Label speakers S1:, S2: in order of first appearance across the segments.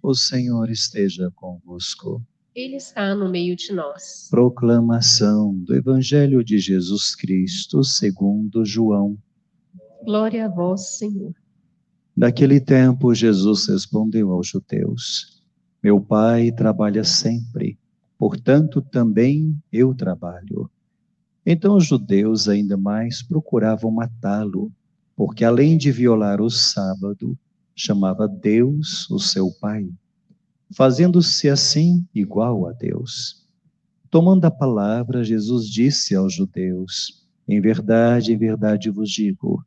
S1: O Senhor esteja convosco.
S2: Ele está no meio de nós.
S1: Proclamação do Evangelho de Jesus Cristo segundo João.
S2: Glória a vós, Senhor.
S1: Naquele tempo, Jesus respondeu aos judeus: Meu Pai trabalha sempre, portanto também eu trabalho. Então os judeus ainda mais procuravam matá-lo, porque além de violar o sábado, chamava Deus o seu Pai, fazendo-se assim igual a Deus. Tomando a palavra, Jesus disse aos judeus: em verdade vos digo,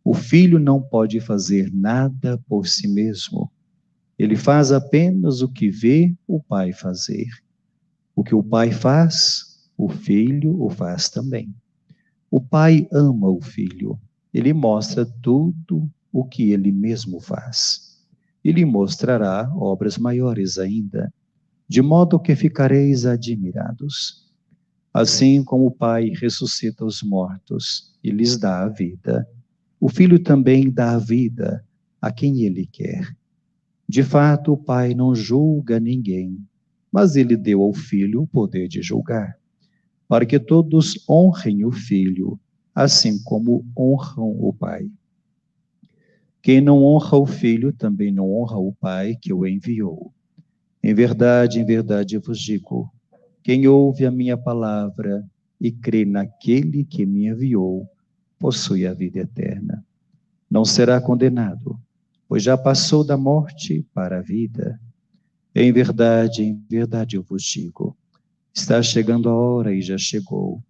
S1: o Filho não pode fazer nada por si mesmo. Ele faz apenas o que vê o Pai fazer. O que o Pai faz, o Filho o faz também. O Pai ama o Filho. Ele mostra tudo o que ele mesmo faz. E lhe mostrará obras maiores ainda, de modo que ficareis admirados. Assim como o Pai ressuscita os mortos e lhes dá a vida, o Filho também dá a vida a quem ele quer. De fato, o Pai não julga ninguém, mas ele deu ao Filho o poder de julgar, para que todos honrem o Filho, assim como honram o Pai. Quem não honra o Filho também não honra o Pai que o enviou. Em verdade vos digo, quem ouve a minha palavra e crê naquele que me enviou, possui a vida eterna. Não será condenado, pois já passou da morte para a vida. Em verdade eu vos digo, está chegando a hora e já chegou,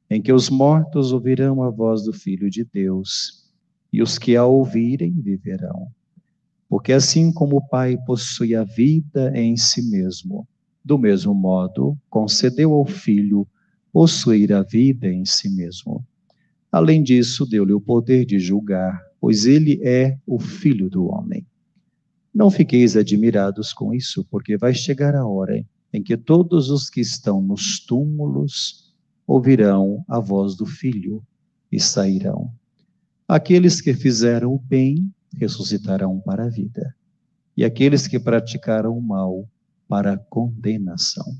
S1: em que os mortos ouvirão a voz do Filho de Deus, e os que a ouvirem viverão. Porque assim como o Pai possui a vida em si mesmo, do mesmo modo concedeu ao Filho possuir a vida em si mesmo. Além disso, deu-lhe o poder de julgar, pois ele é o Filho do homem. Não fiqueis admirados com isso, porque vai chegar a hora em que todos os que estão nos túmulos ouvirão a voz do Filho e sairão. Aqueles que fizeram o bem ressuscitarão para a vida, e aqueles que praticaram o mal para a condenação.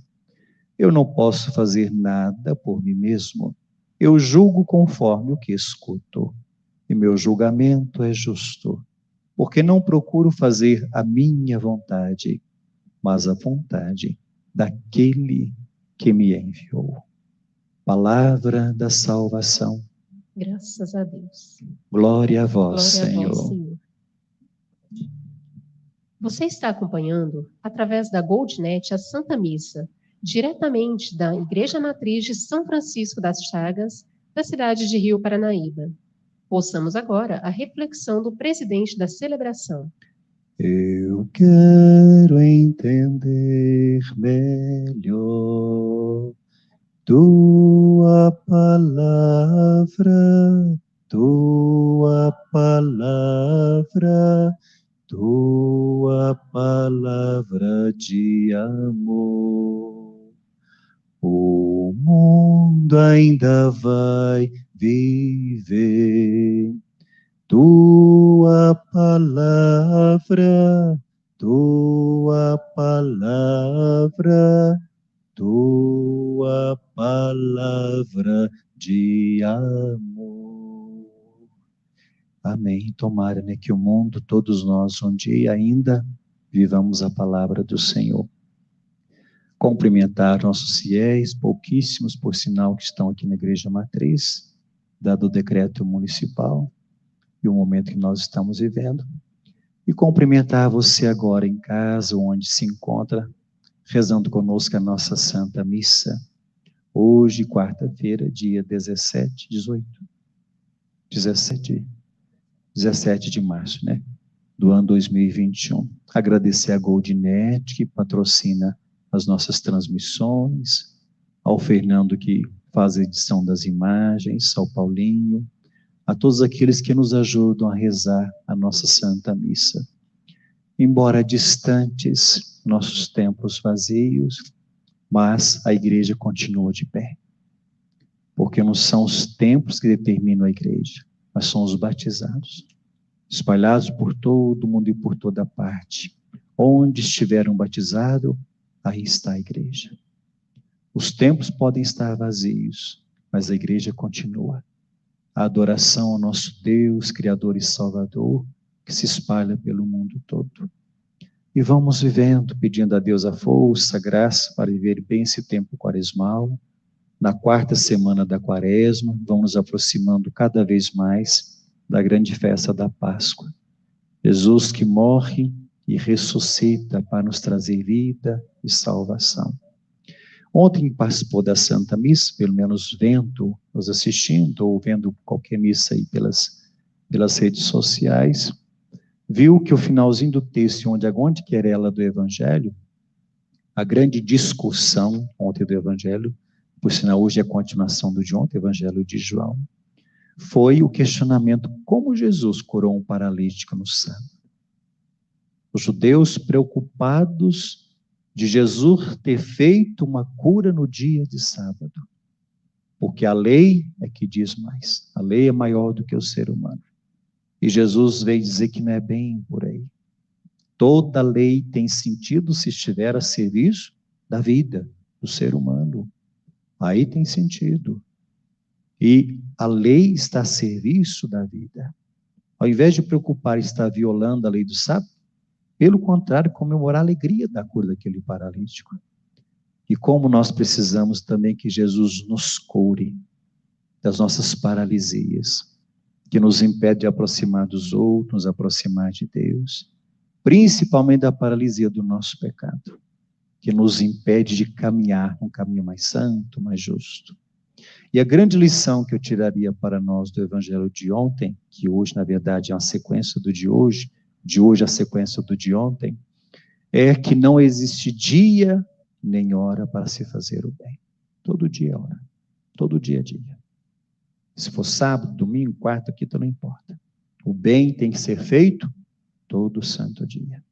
S1: Eu não posso fazer nada por mim mesmo. Eu julgo conforme o que escuto, e meu julgamento é justo, porque não procuro fazer a minha vontade, mas a vontade daquele que me enviou. Palavra da salvação.
S2: Graças a Deus.
S1: Glória a vós,
S2: Glória
S1: Senhor.
S2: a vós, Senhor. Você está acompanhando, através da GoldNet, a Santa Missa, diretamente da Igreja Matriz de São Francisco das Chagas, da cidade de Rio Paranaíba. Ouçamos agora a reflexão do presidente da celebração.
S1: Eu quero entender melhor tua palavra, tua palavra de amor. O mundo ainda vai viver tua palavra de amor. Amém. Tomara, né, que o mundo, todos nós, um dia ainda vivamos a palavra do Senhor. Cumprimentar nossos fiéis, pouquíssimos, por sinal, que estão aqui na Igreja Matriz, dado o decreto municipal e o momento que nós estamos vivendo. E cumprimentar você agora em casa, onde se encontra, rezando conosco a nossa Santa Missa. Hoje, quarta-feira, dia 17 de março, né? Do ano 2021. Agradecer a GoldNet, que patrocina as nossas transmissões, ao Fernando, que faz a edição das imagens, ao Paulinho, a todos aqueles que nos ajudam a rezar a nossa Santa Missa. Embora distantes, nossos templos vazios, mas a igreja continua de pé. Porque não são os templos que determinam a igreja, mas são os batizados, espalhados por todo mundo e por toda parte, Onde estiveram batizados, aí está a igreja. Os templos podem estar vazios, mas a igreja continua. A adoração ao nosso Deus, Criador e Salvador, que se espalha pelo mundo todo. E vamos vivendo, pedindo a Deus a força, a graça para viver bem esse tempo quaresmal. Na quarta semana da quaresma, vamos nos aproximando cada vez mais da grande festa da Páscoa. Jesus que morre e ressuscita para nos trazer vida e salvação. Ontem participou da Santa Missa, pelo menos vendo, nos assistindo, ou vendo qualquer missa aí pelas redes sociais, viu que o finalzinho do texto, onde querela do Evangelho, a grande discussão ontem do Evangelho, por sinal hoje é a continuação do de ontem, Evangelho de João, foi o questionamento como Jesus curou um paralítico no sábado. Os judeus preocupados de Jesus ter feito uma cura no dia de sábado, porque a lei é que diz mais, a lei é maior do que o ser humano. E Jesus veio dizer que não é bem por aí. Toda lei tem sentido se estiver a serviço da vida do ser humano. Aí tem sentido. E a lei está a serviço da vida. Ao invés de preocupar em estar violando a lei do sábado, pelo contrário, comemorar a alegria da cura daquele paralítico. E como nós precisamos também que Jesus nos cure das nossas paralisias, que nos impede de aproximar dos outros, nos aproximar de Deus, principalmente da paralisia do nosso pecado, que nos impede de caminhar um caminho mais santo, mais justo. E a grande lição que eu tiraria para nós do Evangelho de ontem, que hoje, na verdade, é uma sequência do de hoje a sequência do de ontem, é que não existe dia nem hora para se fazer o bem. Todo dia é hora, todo dia é dia. Se for sábado, domingo, quarta, quinta, não importa. O bem tem que ser feito todo santo dia.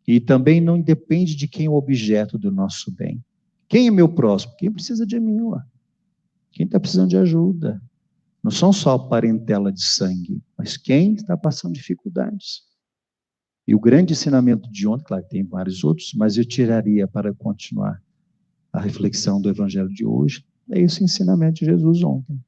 S1: E também não depende de quem é o objeto do nosso bem. Quem é meu próximo? Quem precisa de mim, ó. Quem está precisando de ajuda. Não são só parentela de sangue, mas quem está passando dificuldades. E o grande ensinamento de ontem, claro, tem vários outros, mas eu tiraria para continuar a reflexão do Evangelho de hoje, é esse ensinamento de Jesus ontem.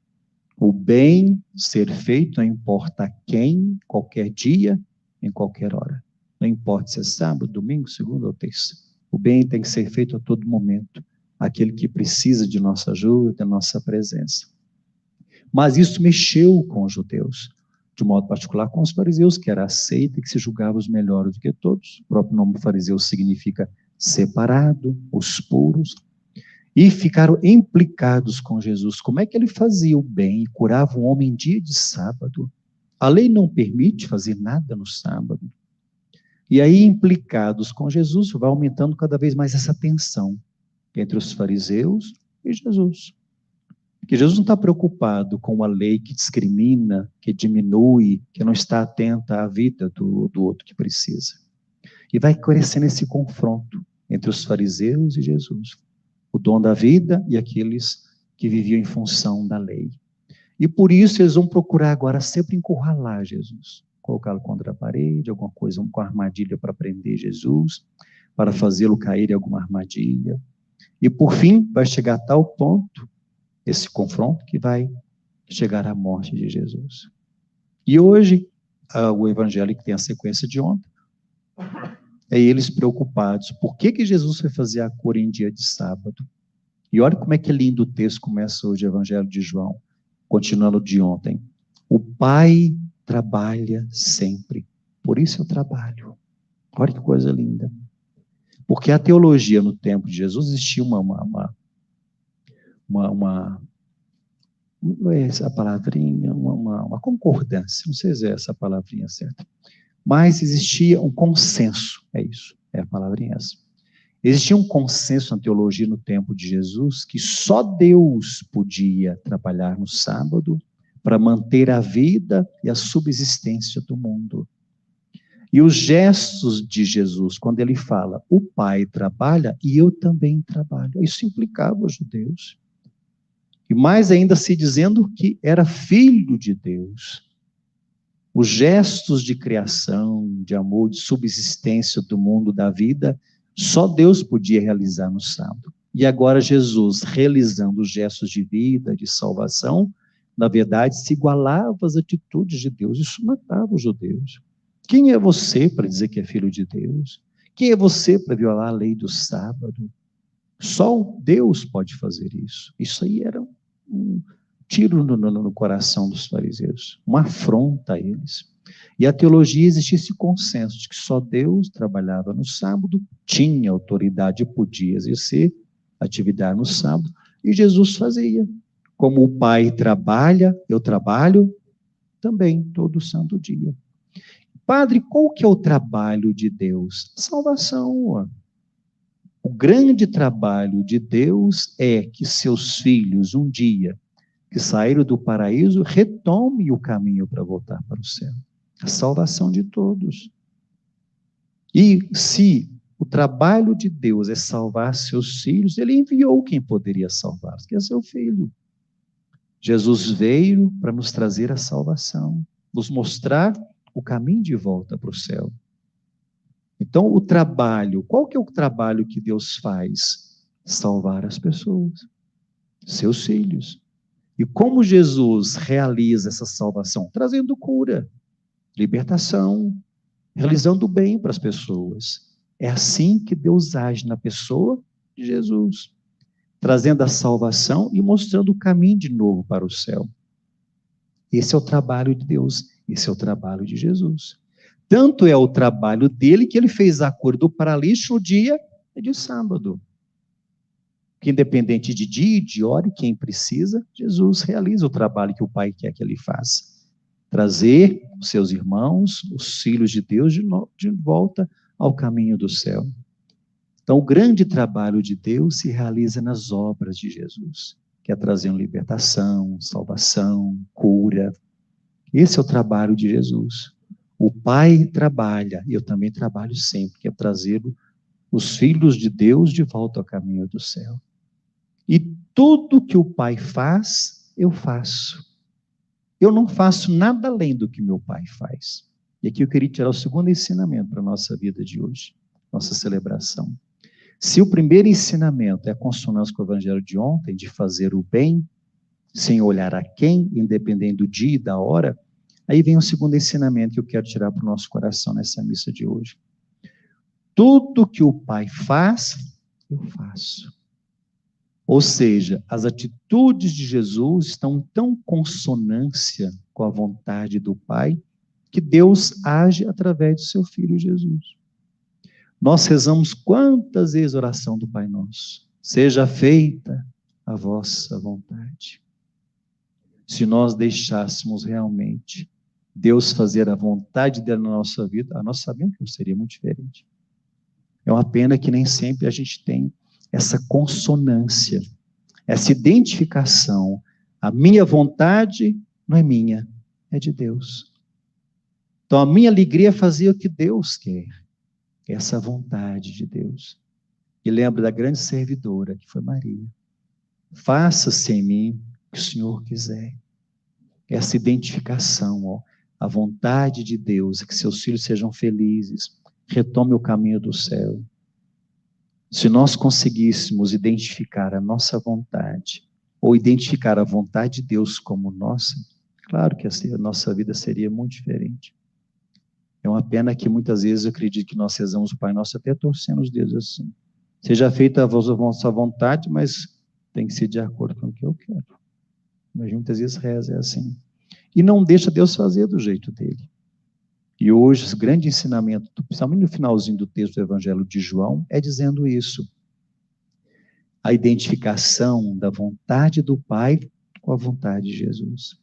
S1: O bem ser feito, não importa a quem, qualquer dia, em qualquer hora. Não importa se é sábado, domingo, segunda ou terça. O bem tem que ser feito a todo momento. Aquele que precisa de nossa ajuda, da nossa presença. Mas isso mexeu com os judeus, de modo particular com os fariseus, que era a seita que se julgava os melhores do que todos. O próprio nome fariseu significa separado, os puros. E ficaram implicados com Jesus. Como é que ele fazia o bem e curava um homem em dia de sábado? A lei não permite fazer nada no sábado. E aí, implicados com Jesus, vai aumentando cada vez mais essa tensão entre os fariseus e Jesus. Porque Jesus não está preocupado com uma lei que discrimina, que diminui, que não está atenta à vida do outro que precisa. E vai crescendo esse confronto entre os fariseus e Jesus. O dom da vida e aqueles que viviam em função da lei. E por isso eles vão procurar agora sempre encurralar Jesus, colocá-lo contra a parede, alguma coisa, com armadilha para prender Jesus, para fazê-lo cair em alguma armadilha. E por fim vai chegar a tal ponto, esse confronto, que vai chegar à morte de Jesus. E hoje, o evangelho que tem a sequência de ontem, é eles preocupados. Por que Jesus foi fazer a cura em dia de sábado? E olha como é que lindo o texto começa hoje, o Evangelho de João, continuando de ontem. O Pai trabalha sempre, por isso eu trabalho. Olha que coisa linda. Porque a teologia no tempo de Jesus existia não é essa palavrinha, uma concordância, não sei se é essa palavrinha certa. Mas existia um consenso, é isso, é a palavrinha essa. Existia um consenso na teologia no tempo de Jesus que só Deus podia trabalhar no sábado para manter a vida e a subsistência do mundo. E os gestos de Jesus, quando ele fala, o Pai trabalha e eu também trabalho, isso implicava os judeus. E mais ainda se dizendo que era filho de Deus. Os gestos de criação, de amor, de subsistência do mundo, da vida, só Deus podia realizar no sábado. E agora Jesus, realizando os gestos de vida, de salvação, na verdade, se igualava às atitudes de Deus. Isso matava os judeus. Quem é você para dizer que é filho de Deus? Quem é você para violar a lei do sábado? Só Deus pode fazer isso. Isso aí era um tiro no coração dos fariseus, uma afronta a eles. E a teologia existia esse consenso de que só Deus trabalhava no sábado, tinha autoridade e podia exercer atividade no sábado, e Jesus fazia. Como o Pai trabalha, eu trabalho também todo santo dia. Padre, qual que é o trabalho de Deus? Salvação. O grande trabalho de Deus é que seus filhos, um dia, que saíram do paraíso, retomem o caminho para voltar para o céu. A salvação de todos. E se o trabalho de Deus é salvar seus filhos, ele enviou quem poderia salvar, que é seu filho. Jesus veio para nos trazer a salvação, nos mostrar o caminho de volta para o céu. Então, o trabalho, qual que é o trabalho que Deus faz? Salvar as pessoas, seus filhos. E como Jesus realiza essa salvação? Trazendo cura, libertação, realizando o bem para as pessoas. É assim que Deus age na pessoa de Jesus, trazendo a salvação e mostrando o caminho de novo para o céu. Esse é o trabalho de Deus, esse é o trabalho de Jesus. Tanto é o trabalho dele que ele fez a cura do paralítico no dia de sábado. Que independente de dia e de hora, quem precisa, Jesus realiza o trabalho que o Pai quer que ele faça. Trazer os seus irmãos, os filhos de Deus, de volta ao caminho do céu. Então, o grande trabalho de Deus se realiza nas obras de Jesus, que é trazer libertação, salvação, cura. Esse é o trabalho de Jesus. O Pai trabalha, e eu também trabalho sempre, que é trazer os filhos de Deus de volta ao caminho do céu. E tudo que o Pai faz, eu faço. Eu não faço nada além do que meu Pai faz. E aqui eu queria tirar o segundo ensinamento para a nossa vida de hoje, nossa celebração. Se o primeiro ensinamento é a consonância com o evangelho de ontem, de fazer o bem, sem olhar a quem, independente do dia e da hora, aí vem o segundo ensinamento que eu quero tirar para o nosso coração nessa missa de hoje. Tudo que o Pai faz, eu faço. Ou seja, as atitudes de Jesus estão em tão consonância com a vontade do Pai, que Deus age através do seu Filho Jesus. Nós rezamos quantas vezes a oração do Pai Nosso? Seja feita a vossa vontade. Se nós deixássemos realmente Deus fazer a vontade dele na nossa vida, nós sabemos que seria muito diferente. É uma pena que nem sempre a gente tem essa consonância, essa identificação. A minha vontade não é minha, é de Deus. Então a minha alegria é fazer o que Deus quer. Essa vontade de Deus. E lembra da grande servidora, que foi Maria. Faça-se em mim o que o Senhor quiser. Essa identificação, a vontade de Deus, que seus filhos sejam felizes, retome o caminho do céu. Se nós conseguíssemos identificar a nossa vontade, ou identificar a vontade de Deus como nossa, claro que a nossa vida seria muito diferente. É uma pena que muitas vezes eu acredito que nós rezamos o Pai Nosso até torcendo os dedos assim. Seja feita a vossa vontade, mas tem que ser de acordo com o que eu quero. Mas muitas vezes reza é assim. E não deixa Deus fazer do jeito dele. E hoje, o grande ensinamento, principalmente no finalzinho do texto do Evangelho de João, é dizendo isso. A identificação da vontade do Pai com a vontade de Jesus.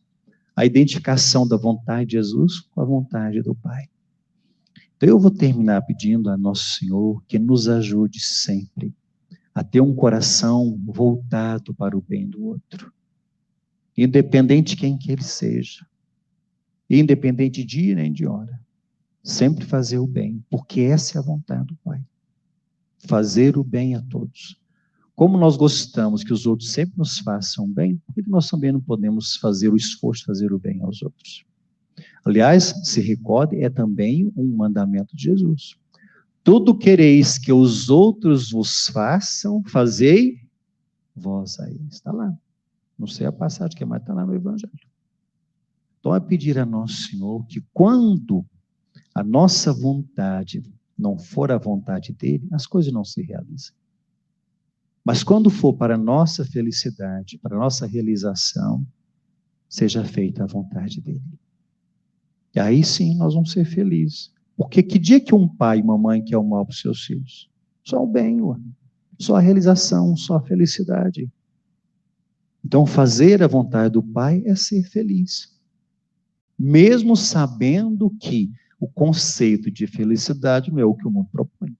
S1: A identificação da vontade de Jesus com a vontade do Pai. Então eu vou terminar pedindo a Nosso Senhor que nos ajude sempre a ter um coração voltado para o bem do outro. Independente de quem que ele seja. Independente de dia nem de hora. Sempre fazer o bem, porque essa é a vontade do Pai. Fazer o bem a todos. Como nós gostamos que os outros sempre nos façam bem, por que nós também não podemos fazer o esforço de fazer o bem aos outros? Aliás, se recorde, é também um mandamento de Jesus. Tudo quereis que os outros vos façam, fazei vós a eles. Está lá. Não sei a passagem que é, mas está lá no Evangelho. Então é pedir a nosso Senhor que quando a nossa vontade não for a vontade dele, as coisas não se realizam. Mas quando for para a nossa felicidade, para a nossa realização, seja feita a vontade dele. E aí sim nós vamos ser felizes. Porque que dia que um pai e uma mãe quer o mal para os seus filhos? Só o bem, só a realização, só a felicidade. Então fazer a vontade do pai é ser feliz. Mesmo sabendo que o conceito de felicidade não é o que o mundo propõe.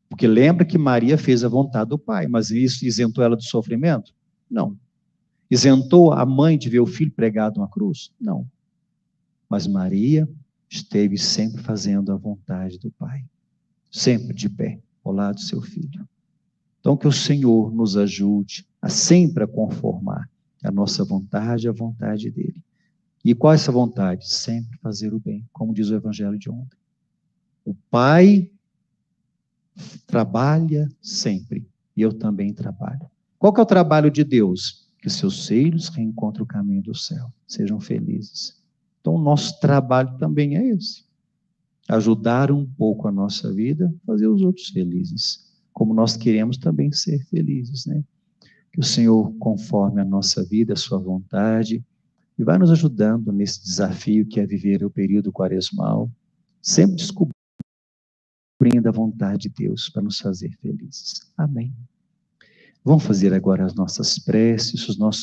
S1: Porque lembra que Maria fez a vontade do pai, mas isso isentou ela do sofrimento? Não. Isentou a mãe de ver o filho pregado na cruz? Não. Mas Maria esteve sempre fazendo a vontade do pai, sempre de pé, ao lado do seu filho. Então que o Senhor nos ajude a sempre conformar a nossa vontade à vontade dele. E qual é essa vontade? Sempre fazer o bem, como diz o Evangelho de ontem. O Pai trabalha sempre, e eu também trabalho. Qual que é o trabalho de Deus? Que seus filhos reencontrem o caminho do céu, sejam felizes. Então o nosso trabalho também é esse. Ajudar um pouco a nossa vida, fazer os outros felizes, como nós queremos também ser felizes, né? Que o Senhor conforme a nossa vida, a sua vontade, e vai nos ajudando nesse desafio que é viver o período quaresmal, sempre descobrindo a vontade de Deus para nos fazer felizes. Amém. Vamos fazer agora as nossas preces, os nossos